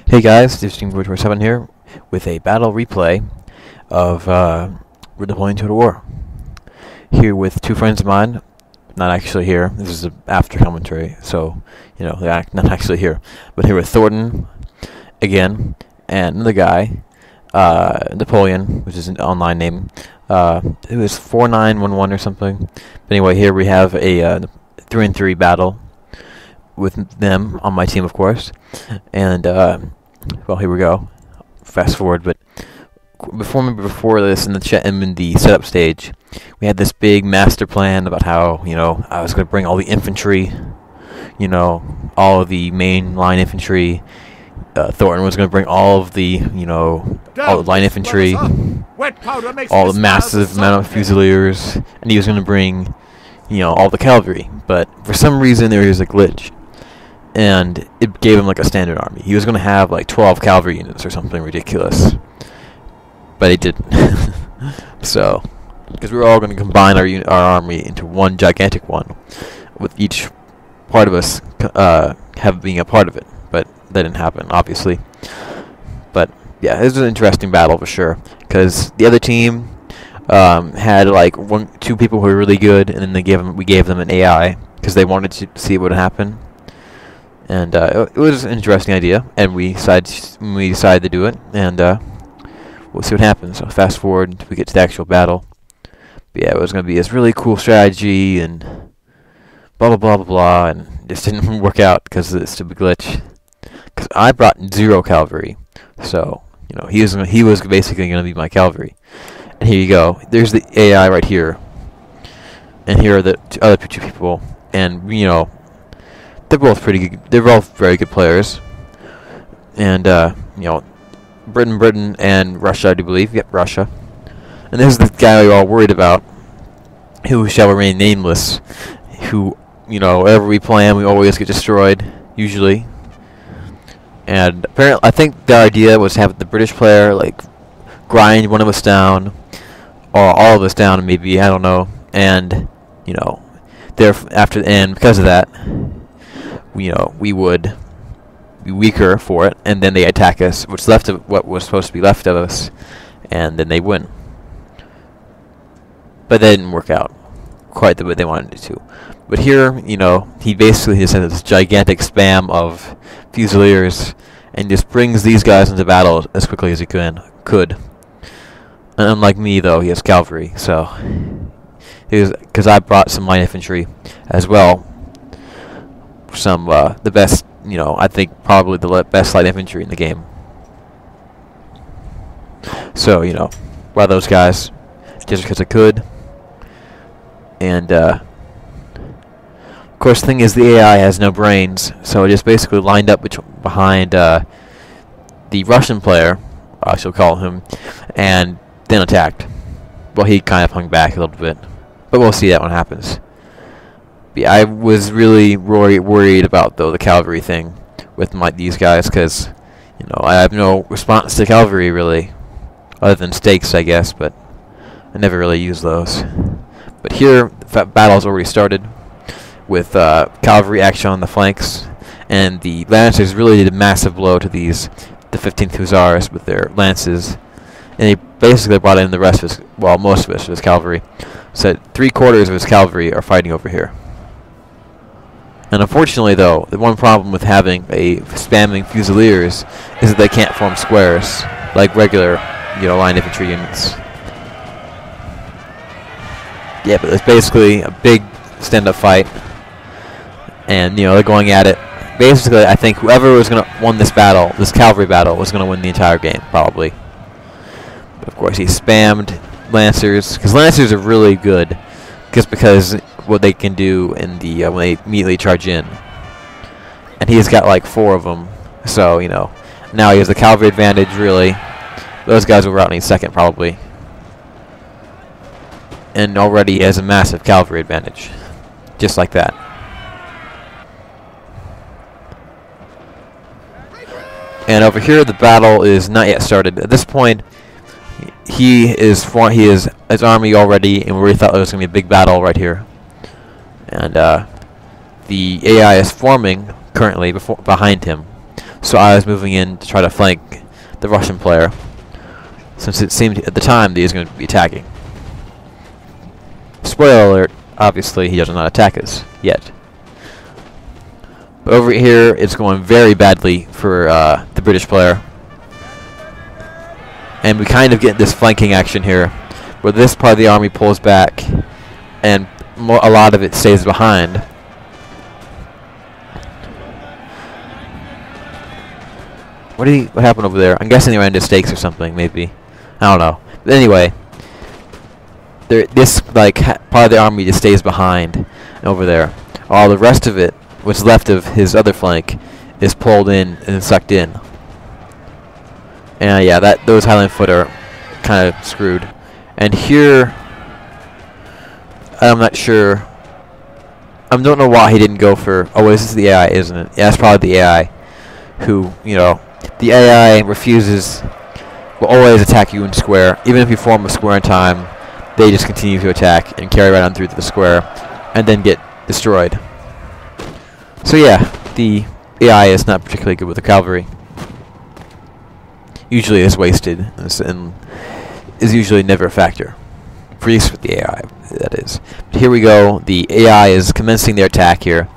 Hey guys, this is Team427 here with a battle replay of Napoleon Total War. Here with two friends of mine, not actually here. This is an after commentary, so they're not actually here. But here with Thornton again, and another guy, Napoleon, which is an online name. It was 4911 or something. But anyway, here we have a 3-3 battle with them on my team, of course, and well, here we go. Fast forward, but before this, in the setup stage, we had this big master plan about how I was going to bring all the infantry, all of the main line infantry. Thornton was going to bring all of the all the line infantry, all the massive amount of fusiliers, and he was going to bring all the cavalry. But for some reason, there was a glitch, and it gave him like a standard army. He was going to have like 12 cavalry units or something ridiculous, but he didn't. So, because we were all going to combine our army into one gigantic one, with each part of us being a part of it, but that didn't happen, obviously. But yeah, this was an interesting battle for sure, because the other team had like two people who were really good, and then we gave them an AI because they wanted to see what would happen. And it was an interesting idea, and we decided to do it, and we'll see what happens. So fast forward until we get to the actual battle. But yeah, it was going to be this really cool strategy, and blah blah blah blah blah, and it just didn't work out because of this stupid glitch. Because I brought 0 cavalry, so he was basically going to be my cavalry. And here you go. There's the AI right here, and here are the other two people, and they're both pretty good. They're both very good players. And Britain and Russia, I do believe. Yep, Russia. And this is the guy we're all worried about, who shall remain nameless. Who, whenever we play him, we always get destroyed, usually. And apparently, I think the idea was to have the British player like grind one of us down, or all of us down, maybe, I don't know. And because of that, we would be weaker for it, and then they attack us, what's left of what was supposed to be left of us, and then they win. But that didn't work out quite the way they wanted it to. But here, he basically just had this gigantic spam of fusiliers, and just brings these guys into battle as quickly as he could. And unlike me, though, he has cavalry, so because I brought some light infantry as well. Some the best, I think probably the best light infantry in the game. So brought those guys just because I could. And of course, the thing is, the AI has no brains, so it just basically lined up behind the Russian player, I shall call him, and then attacked. Well, he kind of hung back a little bit, but we'll see that when it happens. Yeah, I was really worried about the cavalry thing with these guys, because I have no response to cavalry really, other than stakes, I guess, but I never really use those. But here, the battle's already started with cavalry action on the flanks, and the lancers really did a massive blow to the 15th Hussars with their lances, and he basically brought in the rest of most of his cavalry. So 3/4 of his cavalry are fighting over here. And unfortunately, though, the one problem with having spamming fusiliers is that they can't form squares like regular, line infantry units. Yeah, but it's basically a big stand-up fight, and they're going at it. Basically, I think whoever was going to win this cavalry battle, was going to win the entire game, probably. But of course, he spammed lancers, because lancers are really good, just because what they can do in when they immediately charge in. And he's got like 4 of them, so now he has the cavalry advantage. Really, those guys will rout any second probably, and already he has a massive cavalry advantage, just like that. And over here, the battle is not yet started. At this point, he is his army already, and we thought there was going to be a big battle right here. And the AI is forming currently behind him. so I was moving in to try to flank the Russian player, since it seemed at the time that he was going to be attacking. Spoiler alert, obviously he does not attack us yet. But over here, it's going very badly for the British player. And we kind of get this flanking action here, where this part of the army pulls back, and a lot of it stays behind. What happened over there? I'm guessing they ran into stakes or something, maybe. I don't know. But anyway, this part of the army just stays behind over there. All the rest of it, what's left of his other flank, is pulled in and sucked in. And yeah, those Highland foot are kind of screwed. And here, I'm not sure. I don't know why he didn't go for. Oh, this is the AI, isn't it? Yeah, that's probably the AI. Who, the AI refuses. Will always attack you in square, even if you form a square in time. They just continue to attack and carry right on through to the square, and then get destroyed. So yeah, the AI is not particularly good with the cavalry. Usually is wasted, and is usually never a factor. For least with the AI, that is. But here we go. The AI is commencing their attack here,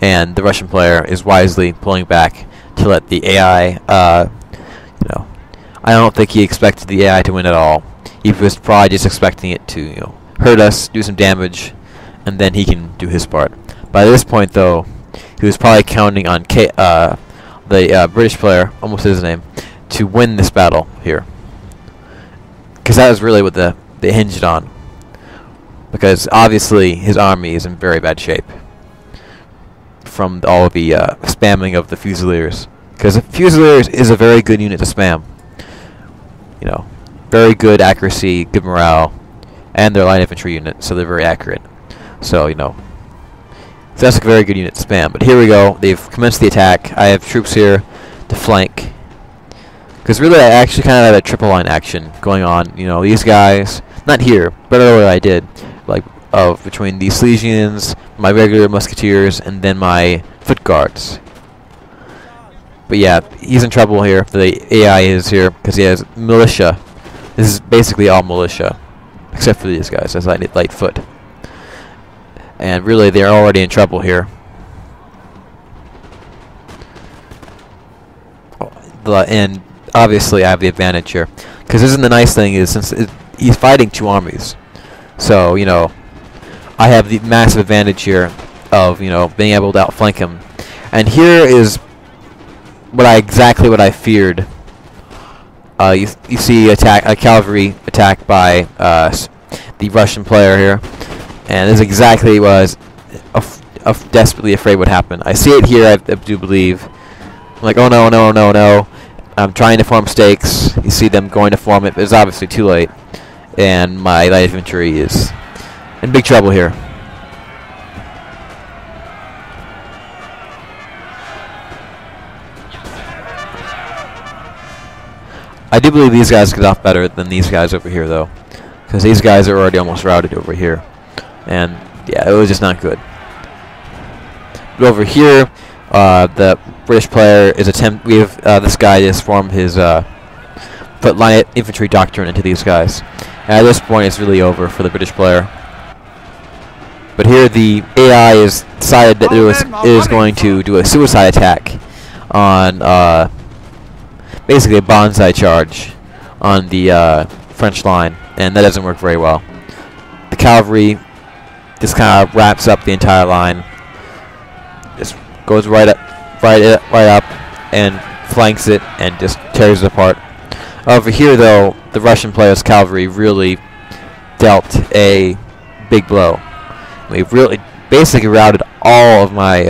and the Russian player is wisely pulling back to let the AI, I don't think he expected the AI to win at all. He was probably just expecting it to, hurt us, do some damage, and then he can do his part. By this point, though, he was probably counting on the British player, almost his name, to win this battle here, because that was really what they hinged on. Because obviously his army is in very bad shape from all of the spamming of the Fusiliers. Because the Fusiliers is a very good unit to spam. Very good accuracy, good morale, and they're light infantry unit, so they're very accurate. So so that's a very good unit to spam. But here we go. They've commenced the attack. I have troops here to flank. Because really, I actually kind of had a triple line action going on. These guys, not here, but earlier I did, between the Silesians, my regular musketeers, and then my foot guards. But yeah, he's in trouble here. The AI is here because he has militia. This is basically all militia, except for these guys, as light foot. And really, they're already in trouble here. And obviously, I have the advantage here, because this is the nice thing is since he's fighting two armies, so I have the massive advantage here of being able to outflank him. And here is exactly what I feared. You see a cavalry attack by the Russian player here, and this is exactly what I was desperately afraid would happen. I see it here. I do believe. I'm like, oh no, no, no, no. I'm trying to form stakes. You see them going to form it, but it's obviously too late, and my light infantry is in big trouble here. I do believe these guys get off better than these guys over here, though, because these guys are already almost routed over here, and yeah, it was just not good. But over here, the British player is we have this guy just formed his put light infantry doctrine into these guys, and at this point, it's really over for the British player. But here, the AI is decided that it is going to do a suicide attack on. Basically a bonsai charge on the French line, and that doesn't work very well. The cavalry just kind of wraps up the entire line, just goes right up, and flanks it, and just tears it apart. Over here, though, the Russian player's cavalry really dealt a big blow. We really basically routed all of my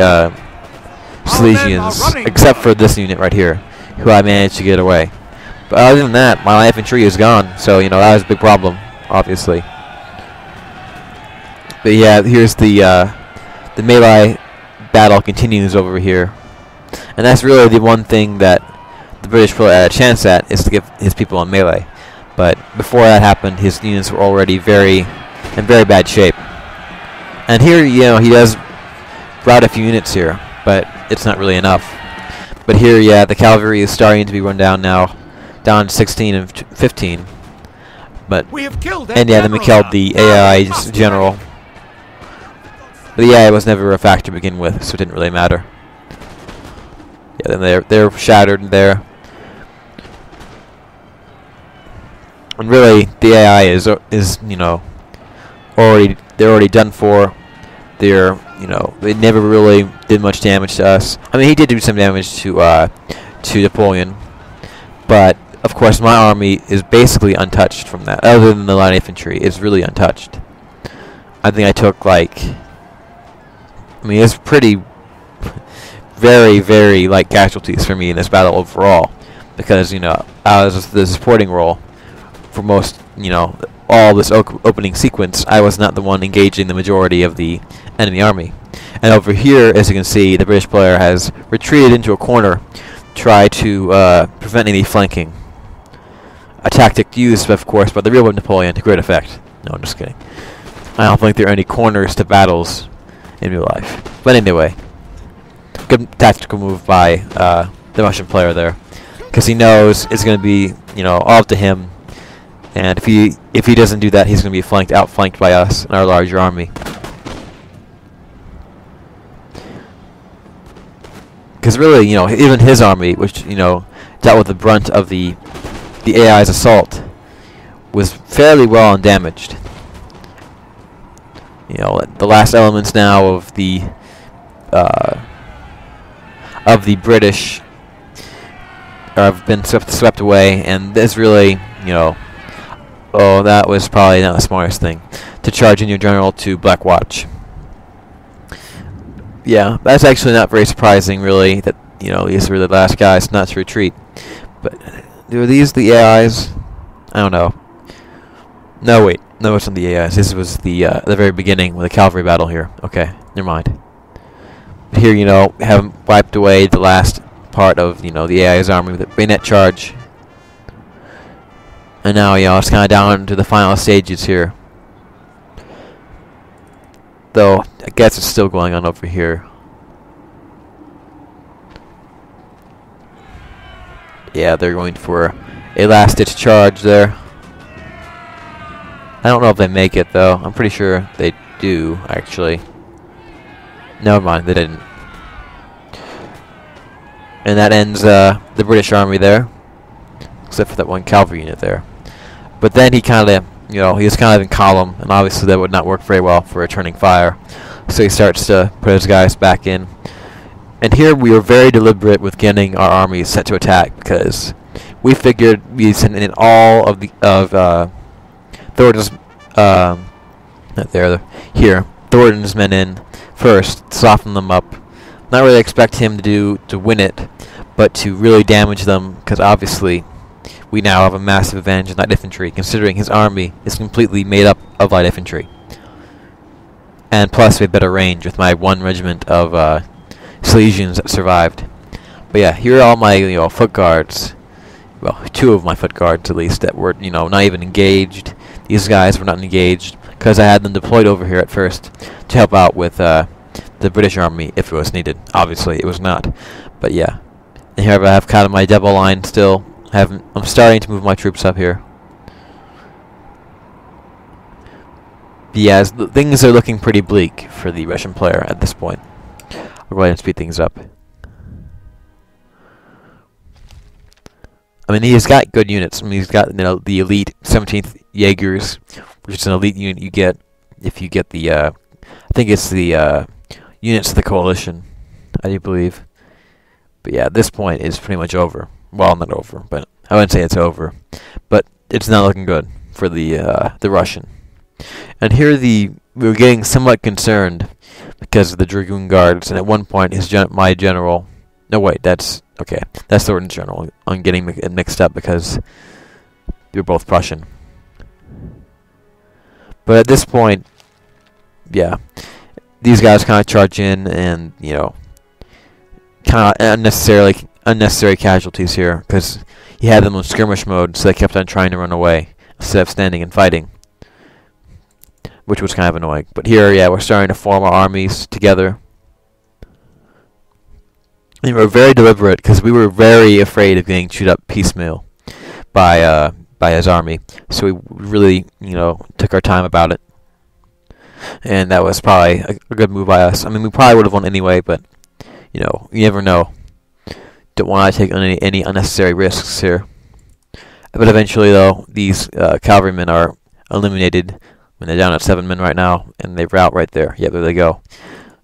Silesians, except for this unit right here, who I managed to get away. But other than that, my infantry is gone, so that was a big problem, obviously. But yeah, here's the melee battle continues over here, and that's really the one thing that the British player had a chance at, is to get his people on melee. But before that happened, his units were already in very bad shape. And here, he does rout a few units here, but it's not really enough. But here, yeah, the cavalry is starting to be run down now, down to 16 and 15. But we have killed and yeah, then we killed the AI's general. But the AI was never a factor to begin with, so it didn't really matter. Yeah, then they're shattered there. And really, the AI is you know, they're already done for. They're, you know, they never really did much damage to us. I mean, he did do some damage to Napoleon, but of course my army is basically untouched from that. Other than the line infantry, it's really untouched. I think I took like, I mean, it's pretty, very, very light casualties for me in this battle overall, because, you know, I was the supporting role for most, you know, all this opening sequence. I was not the one engaging the majority of the enemy army. And over here, as you can see, the British player has retreated into a corner to try to prevent any flanking. A tactic used, of course, by the real Napoleon to great effect. No, I'm just kidding. I don't think there are any corners to battles in real life. But anyway, good tactical move by the Russian player there, because he knows it's going to be, you know, all up to him. And if he doesn't do that, he's going to be outflanked by us and our larger army. Because really, you know, even his army, which, you know, dealt with the brunt of the AI's assault, was fairly well undamaged. You know, the last elements now of the British have been swept away, and there's really, you know, oh, that was probably not the smartest thing, to charge in your general to Black Watch. Yeah, that's actually not very surprising, really, that, you know, these were the last guys not to retreat. But were these the AIs? I don't know. No, wait. No, it's not the AIs. This was the very beginning with the cavalry battle here. Okay, never mind. But here, you know, have wiped away the last part of, you know, the AI's army with a bayonet charge. And now, you know, it's kind of down to the final stages here. Though, I guess it's still going on over here. Yeah, they're going for a last-ditch charge there. I don't know if they make it, though. I'm pretty sure they do, actually. Never mind, they didn't. And that ends the British army there. Except for that one cavalry unit there. But then he kind of, you know, he was kind of in column, and obviously that would not work very well for returning fire. So he starts to put his guys back in. And here we were very deliberate with getting our armies set to attack, because we figured we'd send in all of Thornton's Thornton's men in first, soften them up. Not really expect him to win it, but to really damage them, because obviously we now have a massive advantage in light infantry, considering his army is completely made up of light infantry. And plus we have better range with my one regiment of Silesians that survived. But yeah, here are all my, you know, foot guards. Well, two of my foot guards at least that were, you know, not even engaged. These guys were not engaged because I had them deployed over here at first to help out with the British army if it was needed. Obviously, it was not. But yeah, and here I have kind of my double line still. I'm starting to move my troops up here. But yeah, things are looking pretty bleak for the Russian player at this point. I'll go ahead and speed things up. I mean, he's got good units. I mean, he's got, you know, the elite 17th Jaegers, which is an elite unit you get if you get the, I think it's the units of the coalition, I do believe. But yeah, at this point, it's pretty much over. Well, not over, but I wouldn't say it's over. But it's not looking good for the Russian. And here we were getting somewhat concerned because of the Dragoon Guards, and at one point my general... No, wait, that's... Okay, that's Thornton's general. I'm getting it mixed up because they're both Prussian. But at this point, yeah, these guys kind of charge in and, you know, kind of unnecessary casualties here because he had them in skirmish mode, so they kept on trying to run away instead of standing and fighting, which was kind of annoying. But here, yeah, we're starting to form our armies together. They were very deliberate because we were very afraid of getting chewed up piecemeal by his army. So we really, took our time about it, and that was probably a good move by us. I mean, we probably would have won anyway, but you never know. Don't want to take any unnecessary risks here. But eventually, though, these cavalrymen are eliminated when they're down at 7 men right now, and they rout right there. Yep, there they go.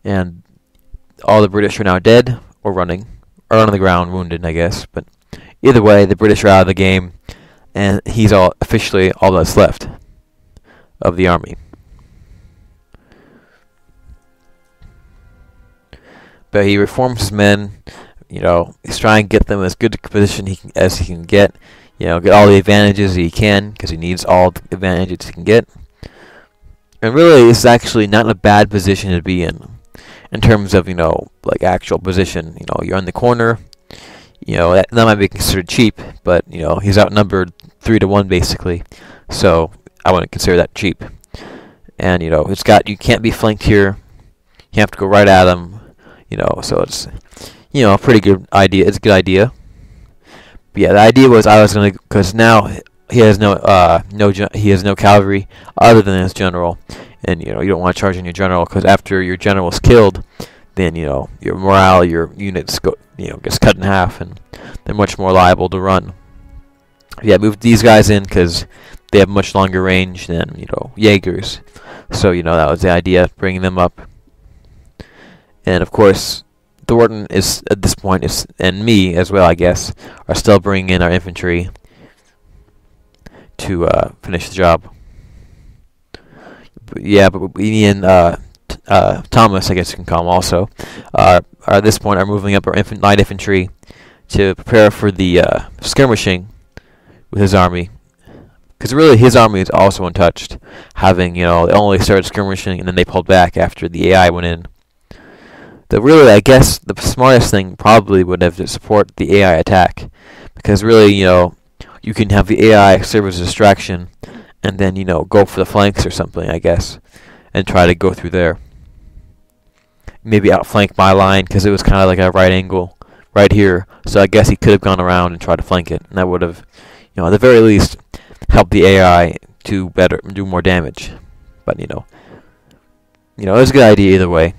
And all the British are now dead or running, or on the ground, wounded, I guess. But either way, the British are out of the game, and he's officially all that's left of the army. But he reforms his men. He's trying to get them as good a position as he can get. Get all the advantages he can, because he needs all the advantages he can get. And really, it's actually not a bad position to be in terms of, like actual position. You're in the corner. That might be considered cheap, but, he's outnumbered 3-1 basically. So I wouldn't consider that cheap. And, you can't be flanked here. You have to go right at him. So it's, a pretty good idea. It's a good idea. But yeah, the idea was because now he has no cavalry other than his general, and you don't want to charge on your general, because after your general is killed, then your morale, your units gets cut in half, and they're much more liable to run. Yeah, move these guys in because they have much longer range than Jaegers. So that was the idea, bringing them up. And of course, Thornton is at this point and me as well, I guess, are still bringing in our infantry to finish the job. But we and Thomas, I guess you can call him also, are at this point are moving up our light infantry to prepare for the skirmishing with his army. Because really, his army is also untouched, having they only started skirmishing and then they pulled back after the AI went in. Really, I guess the smartest thing probably would have to support the AI attack, because really, you can have the AI serve as a distraction, and then go for the flanks or something, I guess, and try to go through there. Maybe outflank my line, because it was kind of like a right angle right here. So I guess he could have gone around and tried to flank it, and that would have, at the very least, helped the AI do more damage. But it was a good idea either way.